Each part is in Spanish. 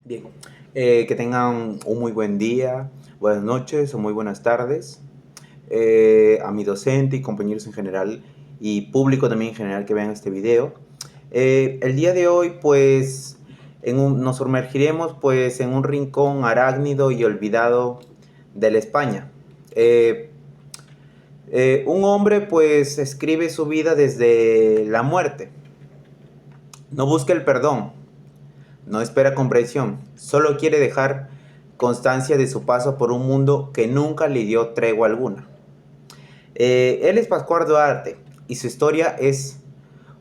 Bien, que tengan un muy buen día, buenas noches o muy buenas tardes. A mi docente y compañeros en general y público también en general que vean este video. El día de hoy pues nos sumergiremos pues en un rincón arácnido y olvidado de la España. Eh, un hombre pues escribe su vida desde la muerte. No busca el perdón, no espera comprensión, solo quiere dejar constancia de su paso por un mundo que nunca le dio tregua alguna. Él es Pascual Duarte y su historia es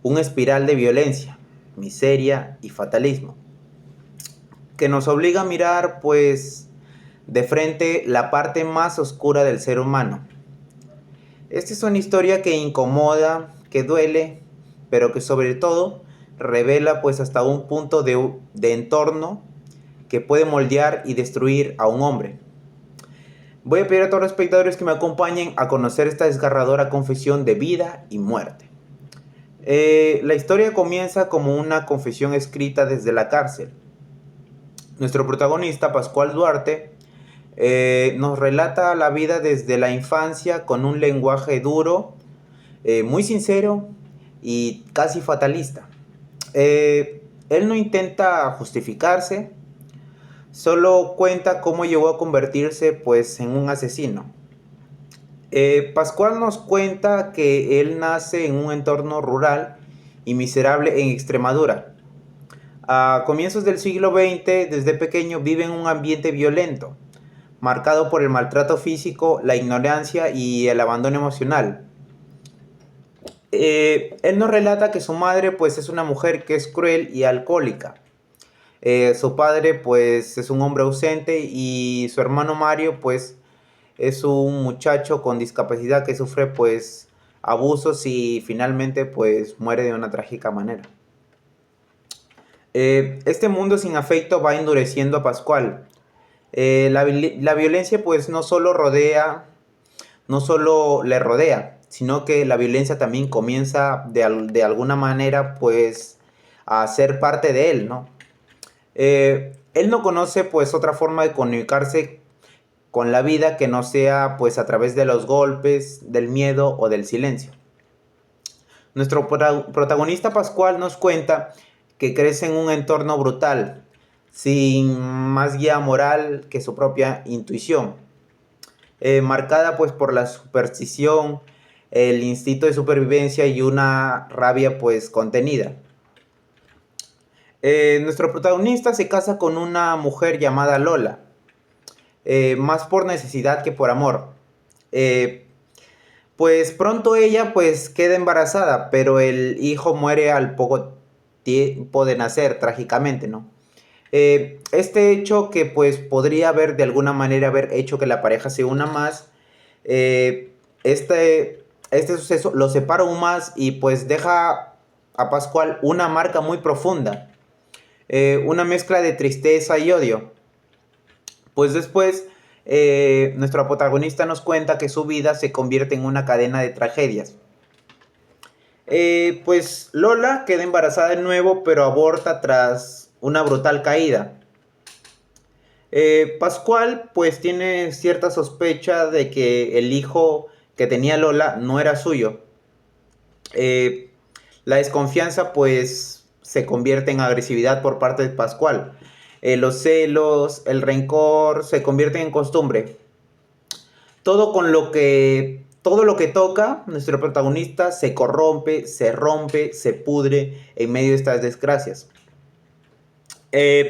una espiral de violencia, miseria y fatalismo, que nos obliga a mirar pues de frente la parte más oscura del ser humano. Esta es una historia que incomoda, que duele, pero que sobre todo revela pues hasta un punto de entorno que puede moldear y destruir a un hombre. Voy a pedir a todos los espectadores que me acompañen a conocer esta desgarradora confesión de vida y muerte. La historia comienza como una confesión escrita desde la cárcel. Nuestro protagonista, Pascual Duarte, nos relata la vida desde la infancia con un lenguaje duro, muy sincero y casi fatalista. Él no intenta justificarse, solo cuenta cómo llegó a convertirse pues en un asesino. Pascual nos cuenta que él nace en un entorno rural y miserable en Extremadura. A comienzos del siglo XX, desde pequeño vive en un ambiente violento, marcado por el maltrato físico, la ignorancia y el abandono emocional. Él nos relata que su madre pues es una mujer que es cruel y alcohólica. Su padre pues es un hombre ausente y su hermano Mario pues es un muchacho con discapacidad que sufre pues abusos y finalmente pues muere de una trágica manera. Este mundo sin afecto va endureciendo a Pascual. La violencia pues no solo le rodea, sino que la violencia también comienza de alguna manera pues a ser parte de él, ¿no? Él no conoce pues otra forma de comunicarse con la vida que no sea pues a través de los golpes, del miedo o del silencio. Nuestro protagonista Pascual nos cuenta que crece en un entorno brutal, sin más guía moral que su propia intuición, marcada pues por la superstición, el instinto de supervivencia y una rabia pues contenida. Nuestro protagonista se casa con una mujer llamada Lola, más por necesidad que por amor. Pues pronto ella pues queda embarazada, pero el hijo muere al poco tiempo de nacer, trágicamente, ¿no? Este hecho que pues podría haber de alguna manera haber hecho que la pareja se una más, eh, este suceso lo separa aún más y pues deja a Pascual una marca muy profunda, una mezcla de tristeza y odio. Pues después, nuestro protagonista nos cuenta que su vida se convierte en una cadena de tragedias. Pues Lola queda embarazada de nuevo, pero aborta tras una brutal caída. Pascual pues tiene cierta sospecha de que el hijo que tenía Lola no era suyo. Eh, la desconfianza pues se convierte en agresividad por parte de Pascual. Los celos, el rencor se convierten en costumbre. Todo lo que toca, nuestro protagonista se corrompe, se rompe, se pudre en medio de estas desgracias.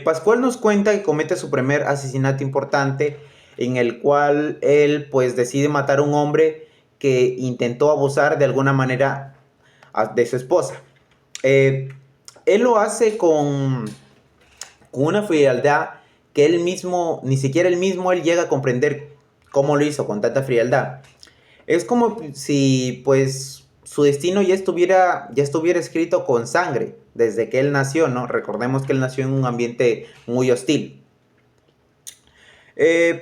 Pascual nos cuenta que comete su primer asesinato importante en el cual él pues decide matar a un hombre que intentó abusar de alguna manera de su esposa. Eh, Él lo hace con una frialdad que él mismo, ni siquiera él mismo, él llega a comprender cómo lo hizo con tanta frialdad. Es como si pues su destino ya estuviera escrito con sangre desde que él nació, ¿no? Recordemos que él nació en un ambiente muy hostil.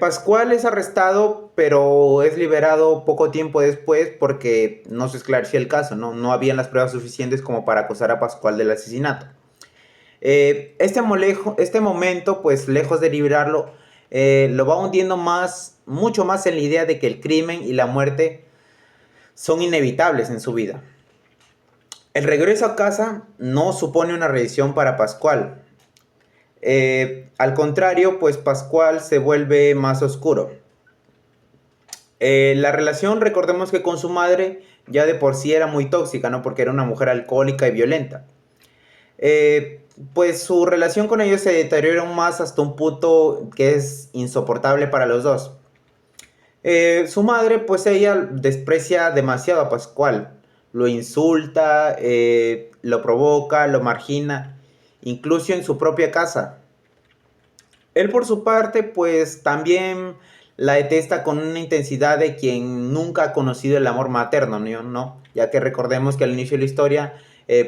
Pascual es arrestado, pero es liberado poco tiempo después porque no se esclareció el caso, ¿no? No habían las pruebas suficientes como para acusar a Pascual del asesinato. Este momento, pues lejos de librarlo, lo va hundiendo mucho más en la idea de que el crimen y la muerte son inevitables en su vida. El regreso a casa no supone una redención para Pascual. Al contrario, pues Pascual se vuelve más oscuro. La relación, recordemos que con su madre ya de por sí era muy tóxica, ¿no? Porque era una mujer alcohólica y violenta. Pues su relación con ellos se deteriora aún más hasta un punto que es insoportable para los dos. Su madre, pues ella desprecia demasiado a Pascual. Lo insulta, lo provoca, lo margina, incluso en su propia casa. Él por su parte, pues también la detesta con una intensidad de quien nunca ha conocido el amor materno, ¿no? Ya que recordemos que al inicio de la historia,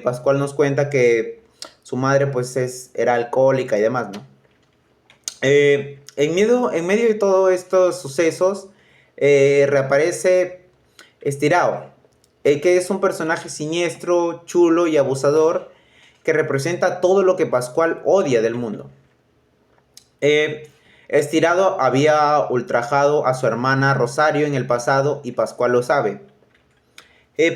Pascual nos cuenta que su madre pues era alcohólica y demás, ¿no? En medio de todos estos sucesos, reaparece Estirao, que es un personaje siniestro, chulo y abusador que representa todo lo que Pascual odia del mundo. Estirado había ultrajado a su hermana Rosario en el pasado y Pascual lo sabe.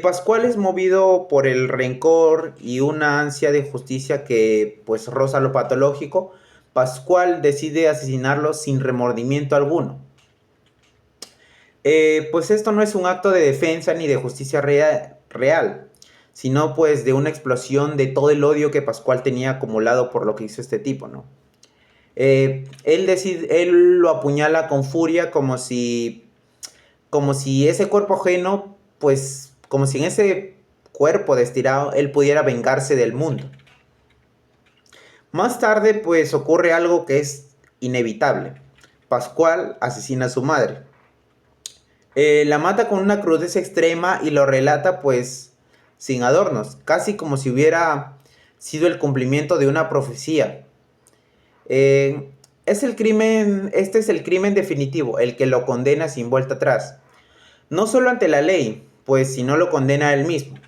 Pascual es movido por el rencor y una ansia de justicia que pues roza lo patológico. Pascual decide asesinarlo sin remordimiento alguno. Pues esto no es un acto de defensa ni de justicia real, sino pues de una explosión de todo el odio que Pascual tenía acumulado por lo que hizo este tipo, ¿no? Él lo apuñala con furia como si ese cuerpo ajeno, pues como si en ese cuerpo de Estirado él pudiera vengarse del mundo. Más tarde pues ocurre algo que es inevitable. Pascual asesina a su madre. La mata con una crudeza extrema y lo relata pues sin adornos, casi como si hubiera sido el cumplimiento de una profecía. Este es el crimen definitivo, el que lo condena sin vuelta atrás. No solo ante la ley, pues si no lo condena a él mismo.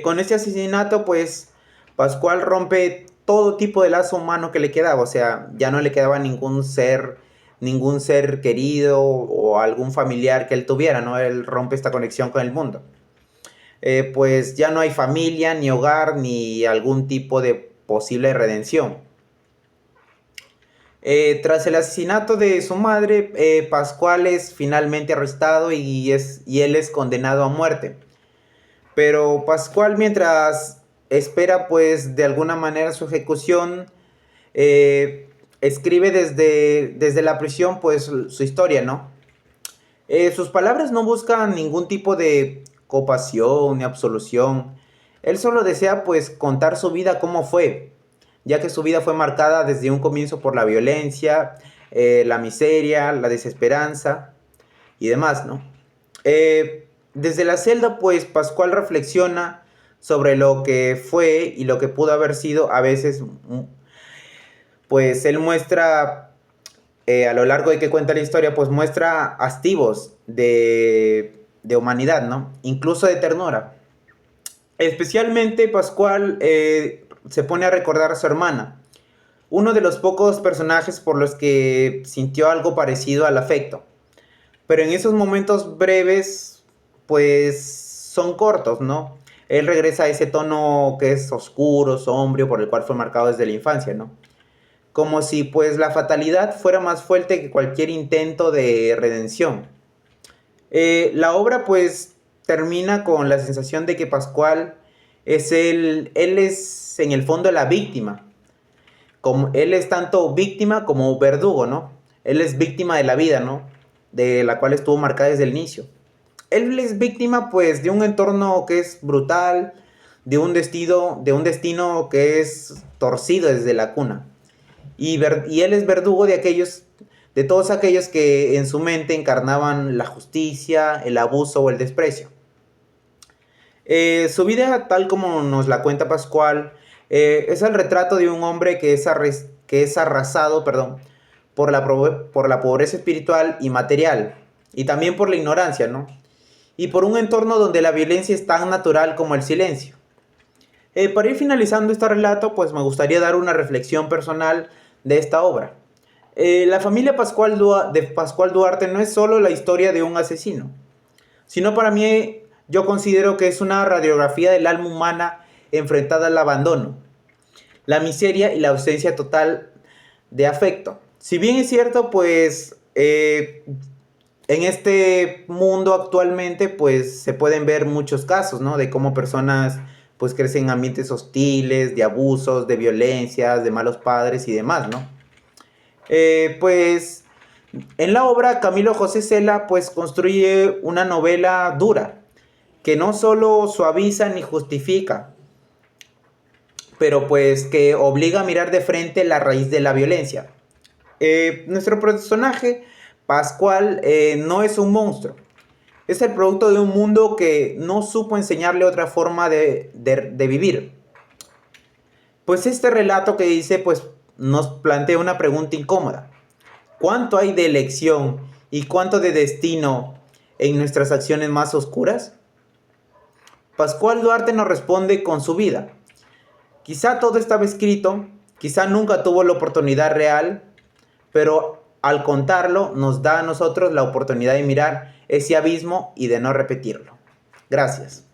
Con este asesinato, pues Pascual rompe todo tipo de lazo humano que le quedaba. O sea, ya no le quedaba ningún ser querido o algún familiar que él tuviera, ¿no? Él rompe esta conexión con el mundo. Pues ya no hay familia, ni hogar, ni algún tipo de posible redención. Tras el asesinato de su madre, Pascual es finalmente arrestado y él es condenado a muerte. Pero Pascual, mientras espera pues de alguna manera su ejecución, escribe desde la prisión pues su historia, ¿no? Sus palabras no buscan ningún tipo de compasión ni absolución. Él solo desea pues contar su vida cómo fue, ya que su vida fue marcada desde un comienzo por la violencia, la miseria, la desesperanza y demás, ¿no? Desde la celda, pues Pascual reflexiona sobre lo que fue y lo que pudo haber sido. A veces, pues él muestra, a lo largo de que cuenta la historia, pues muestra hastigos de humanidad, ¿no? Incluso de ternura. Especialmente Pascual se pone a recordar a su hermana, uno de los pocos personajes por los que sintió algo parecido al afecto. Pero en esos momentos breves, pues son cortos, ¿no? Él regresa a ese tono que es oscuro, sombrío, por el cual fue marcado desde la infancia, ¿no? Como si pues la fatalidad fuera más fuerte que cualquier intento de redención. La obra pues termina con la sensación de que Pascual él es en el fondo la víctima. Como, él es tanto víctima como verdugo, ¿no? Él es víctima de la vida, ¿no? De la cual estuvo marcada desde el inicio. Él es víctima pues de un entorno que es brutal, de un destino que es torcido desde la cuna. Y él es verdugo de todos aquellos que en su mente encarnaban la justicia, el abuso o el desprecio. Su vida, tal como nos la cuenta Pascual, es el retrato de un hombre que es arrasado, por la pobreza espiritual y material, y también por la ignorancia, ¿no? Y por un entorno donde la violencia es tan natural como el silencio. Para ir finalizando este relato, pues me gustaría dar una reflexión personal de esta obra. La familia de Pascual Duarte no es solo la historia de un asesino, sino para mí yo considero que es una radiografía del alma humana enfrentada al abandono, la miseria y la ausencia total de afecto. Si bien es cierto, pues en este mundo actualmente pues se pueden ver muchos casos, ¿no? De cómo personas pues crecen en ambientes hostiles, de abusos, de violencias, de malos padres y demás, ¿no? Pues en la obra Camilo José Cela pues construye una novela dura, que no solo suaviza ni justifica, pero pues que obliga a mirar de frente la raíz de la violencia. Nuestro personaje, Pascual, no es un monstruo. Es el producto de un mundo que no supo enseñarle otra forma de vivir. Pues este relato que dice, pues nos plantea una pregunta incómoda. ¿Cuánto hay de elección y cuánto de destino en nuestras acciones más oscuras? Pascual Duarte nos responde con su vida. Quizá todo estaba escrito, quizá nunca tuvo la oportunidad real, pero al contarlo nos da a nosotros la oportunidad de mirar ese abismo y de no repetirlo. Gracias.